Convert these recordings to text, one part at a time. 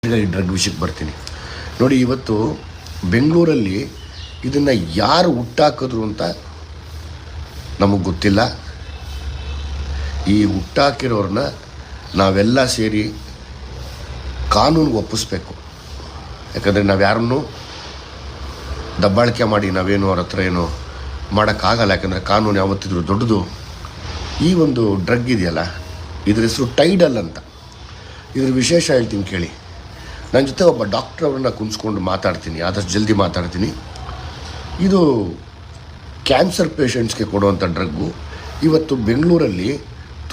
ಈಗ ಈ ಡ್ರಗ್ ವಿಷಯಕ್ಕೆ ಬರ್ತೀನಿ ನೋಡಿ. ಇವತ್ತು ಬೆಂಗಳೂರಲ್ಲಿ ಇದನ್ನು ಯಾರು ಹುಟ್ಟಾಕಿದ್ರು ಅಂತ ನಮಗೆ ಗೊತ್ತಿಲ್ಲ. ಈ ಹುಟ್ಟಾಕಿರೋರನ್ನ ನಾವೆಲ್ಲ ಸೇರಿ ಕಾನೂನಿಗೆ ಒಪ್ಪಿಸ್ಬೇಕು. ಯಾಕಂದರೆ ನಾವು ಯಾರನ್ನೂ ದಬ್ಬಾಳಿಕೆ ಮಾಡಿ ನಾವೇನು ಅವ್ರ ಹತ್ರ ಏನೋ ಮಾಡೋಕ್ಕಾಗಲ್ಲ. ಯಾಕಂದರೆ ಕಾನೂನು ಯಾವತ್ತಿದ್ರೂ ದೊಡ್ಡದು. ಈ ಒಂದು ಡ್ರಗ್ ಇದೆಯಲ್ಲ, ಇದ್ರ ಹೆಸರು ಟೈಡಲ್ ಅಂತ. ಇದ್ರ ವಿಶೇಷ ಹೇಳ್ತೀನಿ ಕೇಳಿ. ನನ್ನ ಜೊತೆ ಒಬ್ಬ ಡಾಕ್ಟ್ರ್ ಅವ್ರನ್ನ ಕುಣಿಸ್ಕೊಂಡು ಮಾತಾಡ್ತೀನಿ, ಆದಷ್ಟು ಜಲ್ದಿ ಮಾತಾಡ್ತೀನಿ. ಇದು ಕ್ಯಾನ್ಸರ್ ಪೇಷಂಟ್ಸ್ಗೆ ಕೊಡುವಂಥ ಡ್ರಗ್ಗು. ಇವತ್ತು ಬೆಂಗಳೂರಲ್ಲಿ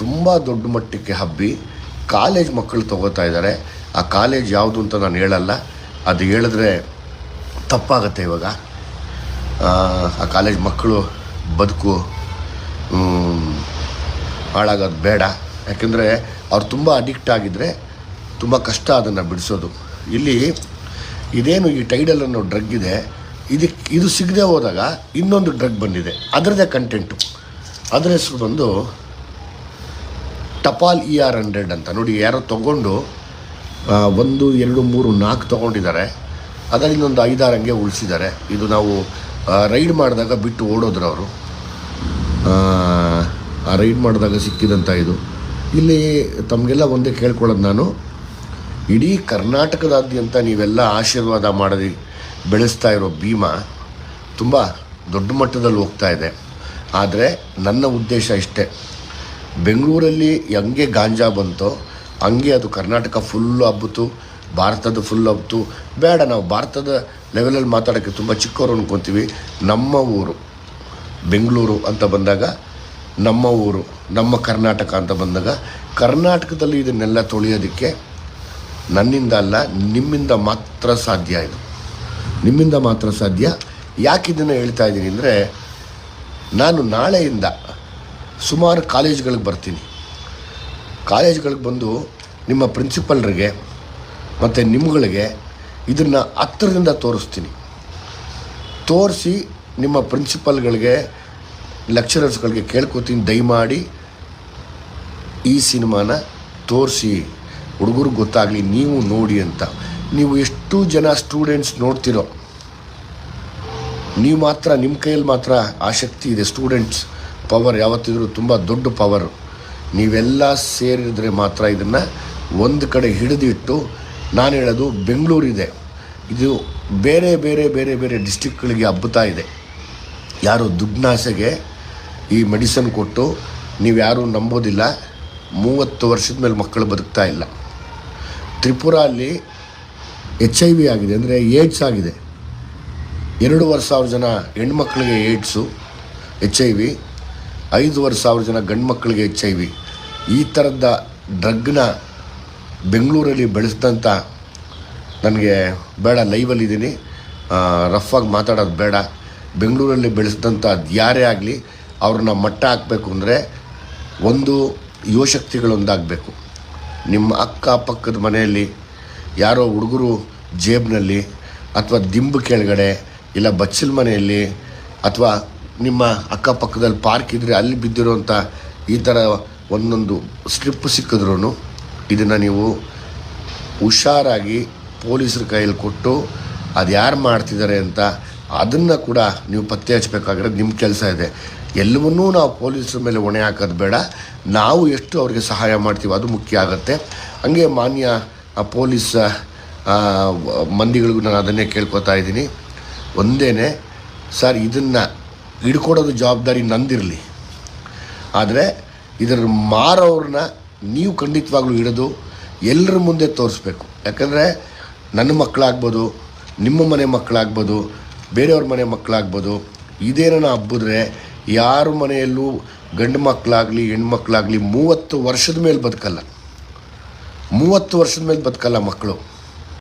ತುಂಬ ದೊಡ್ಡ ಮಟ್ಟಕ್ಕೆ ಹಬ್ಬಿ ಕಾಲೇಜ್ ಮಕ್ಕಳು ತೊಗೋತಾ ಇದ್ದಾರೆ. ಆ ಕಾಲೇಜ್ ಯಾವುದು ಅಂತ ನಾನು ಹೇಳಲ್ಲ, ಅದು ಹೇಳಿದ್ರೆ ತಪ್ಪಾಗುತ್ತೆ. ಇವಾಗ ಆ ಕಾಲೇಜ್ ಮಕ್ಕಳು ಬದುಕು ಹಾಳಾಗೋದು ಬೇಡ. ಯಾಕೆಂದರೆ ಅವ್ರು ತುಂಬ ಅಡಿಕ್ಟ್ ಆಗಿದ್ದರೆ ತುಂಬ ಕಷ್ಟ ಅದನ್ನು ಬಿಡಿಸೋದು. ಇಲ್ಲಿ ಇದೇನು ಈ ಟೈಡಲ್ ಅನ್ನೋ ಡ್ರಗ್ ಇದೆ, ಇದು ಸಿಗದೆ ಹೋದಾಗ ಇನ್ನೊಂದು ಡ್ರಗ್ ಬಂದಿದೆ, ಅದರದ್ದೇ ಕಂಟೆಂಟು. ಅದರ ಹೆಸರು ಬಂದು ಟಪಾಲ್ ER100 ಅಂತ. ನೋಡಿ, ಯಾರೋ ತೊಗೊಂಡು 1, 2, 3, 4 ತೊಗೊಂಡಿದ್ದಾರೆ. ಅದರಿಂದ ಒಂದು 5-6 ಹಂಗೆ ಉಳಿಸಿದ್ದಾರೆ. ಇದು ನಾವು ರೈಡ್ ಮಾಡಿದಾಗ ಬಿಟ್ಟು ಓಡೋದ್ರು ಅವರು. ಆ ರೈಡ್ ಮಾಡಿದಾಗ ಸಿಕ್ಕಿದಂಥ ಇದು. ಇಲ್ಲಿ ತಮಗೆಲ್ಲ ಒಂದೇ ಕೇಳ್ಕೊಳ್ಳೋದು ನಾನು, ಇಡೀ ಕರ್ನಾಟಕದಾದ್ಯಂತ ನೀವೆಲ್ಲ ಆಶೀರ್ವಾದ ಮಾಡಿ ಬೆಳೆಸ್ತಾ ಇರೋ ಭೀಮಾ ತುಂಬ ದೊಡ್ಡ ಮಟ್ಟದಲ್ಲಿ ಹೋಗ್ತಾ ಇದೆ. ಆದರೆ ನನ್ನ ಉದ್ದೇಶ ಇಷ್ಟೇ, ಬೆಂಗಳೂರಲ್ಲಿ ಹೆಂಗೆ ಗಾಂಜಾ ಬಂತೋ ಹಂಗೆ ಅದು ಕರ್ನಾಟಕ ಫುಲ್ಲು ಹಬ್ಬಿತು, ಭಾರತದ ಫುಲ್ ಹಬ್ಬಿತು. ಬೇಡ, ನಾವು ಭಾರತದ ಲೆವೆಲಲ್ಲಿ ಮಾತಾಡೋಕ್ಕೆ ತುಂಬ ಚಿಕ್ಕವರು ಅಂದ್ಕೊತೀವಿ. ನಮ್ಮ ಊರು ಬೆಂಗಳೂರು ಅಂತ ಬಂದಾಗ, ನಮ್ಮ ಊರು ನಮ್ಮ ಕರ್ನಾಟಕ ಅಂತ ಬಂದಾಗ, ಕರ್ನಾಟಕದಲ್ಲಿ ಇದನ್ನೆಲ್ಲ ತೊಳೆಯೋದಕ್ಕೆ ನನ್ನಿಂದ ಅಲ್ಲ, ನಿಮ್ಮಿಂದ ಮಾತ್ರ ಸಾಧ್ಯ. ಇದು ನಿಮ್ಮಿಂದ ಮಾತ್ರ ಸಾಧ್ಯ. ಯಾಕೆ ಇದನ್ನು ಹೇಳ್ತಾ ಇದ್ದೀನಿ ಅಂದರೆ, ನಾನು ನಾಳೆಯಿಂದ ಸುಮಾರು ಕಾಲೇಜ್ಗಳಿಗೆ ಬರ್ತೀನಿ. ಕಾಲೇಜ್ಗಳಿಗೆ ಬಂದು ನಿಮ್ಮ ಪ್ರಿನ್ಸಿಪಲ್ರಿಗೆ ಮತ್ತು ನಿಮ್ಗಳಿಗೆ ಇದನ್ನು ಹತ್ತಿರದಿಂದ ತೋರಿಸ್ತೀನಿ. ತೋರಿಸಿ ನಿಮ್ಮ ಪ್ರಿನ್ಸಿಪಲ್ಗಳಿಗೆ, ಲೆಕ್ಚರರ್ಸ್ಗಳಿಗೆ ಕೇಳ್ಕೊತೀನಿ, ದಯಮಾಡಿ ಈ ಸಿನಿಮಾನ ತೋರಿಸಿ, ಹುಡುಗರಿಗೆ ಗೊತ್ತಾಗಲಿ, ನೀವು ನೋಡಿ ಅಂತ. ನೀವು ಎಷ್ಟು ಜನ ಸ್ಟೂಡೆಂಟ್ಸ್ ನೋಡ್ತಿರೋ, ನೀವು ಮಾತ್ರ, ನಿಮ್ಮ ಕೈಯಲ್ಲಿ ಮಾತ್ರ ಆ ಶಕ್ತಿ ಇದೆ. ಸ್ಟೂಡೆಂಟ್ಸ್ ಪವರ್ ಯಾವತ್ತಿದ್ರೂ ತುಂಬ ದೊಡ್ಡ ಪವರು. ನೀವೆಲ್ಲ ಸೇರಿದ್ರೆ ಮಾತ್ರ ಇದನ್ನು ಒಂದು ಕಡೆ ಹಿಡಿದಿಟ್ಟು, ನಾನು ಹೇಳೋದು ಬೆಂಗಳೂರಿದೆ, ಇದು ಬೇರೆ ಬೇರೆ ಬೇರೆ ಬೇರೆ ಡಿಸ್ಟಿಕ್ಗಳಿಗೆ ಹಬ್ಬುತ್ತಾ ಇದೆ. ಯಾರು ದುಡ್ನಾಸೆಗೆ ಈ ಮೆಡಿಸನ್ ಕೊಟ್ಟು, ನೀವು ಯಾರೂ ನಂಬೋದಿಲ್ಲ, 30 ವರ್ಷದ ಮೇಲೆ ಮಕ್ಕಳು ಬದುಕ್ತಾ ಇಲ್ಲ. ತ್ರಿಪುರ ಅಲ್ಲಿ HIV ಆಗಿದೆ, ಅಂದರೆ ಏಡ್ಸ್ ಆಗಿದೆ. 2,500 ಜನ ಹೆಣ್ಮಕ್ಳಿಗೆ ಏಡ್ಸು, HIV. 5,500 ಜನ ಗಂಡು ಮಕ್ಕಳಿಗೆ HIV. ಈ ಥರದ ಡ್ರಗ್ನ ಬೆಂಗಳೂರಲ್ಲಿ ಬೆಳೆಸಿದಂಥ, ನನಗೆ ಬೇಡ, ಲೈವಲ್ಲಿದ್ದೀನಿ, ರಫಾಗಿ ಮಾತಾಡೋದು ಬೇಡ. ಬೆಂಗಳೂರಲ್ಲಿ ಬೆಳೆಸಿದಂಥ ಯಾರೇ ಆಗಲಿ ಅವ್ರನ್ನ ಮಟ್ಟ ಹಾಕಬೇಕು ಅಂದರೆ ಒಂದು ಯುವಶಕ್ತಿಗಳೊಂದಾಗಬೇಕು. ನಿಮ್ಮ ಅಕ್ಕಪಕ್ಕದ ಮನೆಯಲ್ಲಿ ಯಾರೋ ಹುಡುಗರು ಜೇಬ್ನಲ್ಲಿ, ಅಥವಾ ದಿಂಬು ಕೆಳಗಡೆ, ಇಲ್ಲ ಬಚ್ಚಲ ಮನೆಯಲ್ಲಿ, ಅಥವಾ ನಿಮ್ಮ ಅಕ್ಕಪಕ್ಕದಲ್ಲಿ ಪಾರ್ಕ್ ಇದ್ದರೆ ಅಲ್ಲಿ ಬಿದ್ದಿರೋಂಥ ಈ ಥರ ಒಂದೊಂದು ಸ್ಟ್ರಿಪ್ ಸಿಕ್ಕಿದ್ರೂ ಇದನ್ನು ನೀವು ಹುಷಾರಾಗಿ ಪೊಲೀಸರ ಕೈಯಲ್ಲಿ ಕೊಟ್ಟು, ಅದು ಯಾರು ಮಾಡ್ತಿದ್ದಾರೆ ಅಂತ ಅದನ್ನು ಕೂಡ ನೀವು ಪತ್ತೆ ಹಚ್ಚಬೇಕಾಗಿರೋದು ನಿಮ್ಮ ಕೆಲಸ ಇದೆ. ಎಲ್ಲವನ್ನೂ ನಾವು ಪೊಲೀಸರ ಮೇಲೆ ಹೊಣೆ ಹಾಕೋದು ಬೇಡ. ನಾವು ಎಷ್ಟು ಅವ್ರಿಗೆ ಸಹಾಯ ಮಾಡ್ತೀವಿ ಅದು ಮುಖ್ಯ ಆಗುತ್ತೆ. ಹಂಗೆ ಮಾನ್ಯ ಪೊಲೀಸ್ ಮಂದಿಗಳಿಗೂ ನಾನು ಅದನ್ನೇ ಕೇಳ್ಕೊತಾ ಇದ್ದೀನಿ. ಒಂದೇ ಸರ್, ಇದನ್ನು ಹಿಡ್ಕೊಡೋದು ಜವಾಬ್ದಾರಿ ನಂದಿರಲಿ, ಆದರೆ ಇದರ ಮಾರೋರನ್ನ ನೀವು ಖಂಡಿತವಾಗ್ಲೂ ಹಿಡಿದು ಎಲ್ಲರ ಮುಂದೆ ತೋರಿಸ್ಬೇಕು. ಯಾಕಂದರೆ ನನ್ನ ಮಕ್ಕಳಾಗ್ಬೋದು, ನಿಮ್ಮ ಮನೆ ಮಕ್ಕಳಾಗ್ಬೋದು, ಬೇರೆಯವ್ರ ಮನೆ ಮಕ್ಕಳಾಗ್ಬೋದು, ಇದೇನೋ ಹಬ್ಬಿದ್ರೆ ಯಾರ ಮನೆಯಲ್ಲೂ ಗಂಡು ಮಕ್ಕಳಾಗಲಿ ಹೆಣ್ಮಕ್ಳಾಗಲಿ 30 ವರ್ಷದ ಮೇಲೆ ಬದುಕಲ್ಲ. 30 ವರ್ಷದ ಮೇಲೆ ಬದುಕಲ್ಲ ಮಕ್ಕಳು.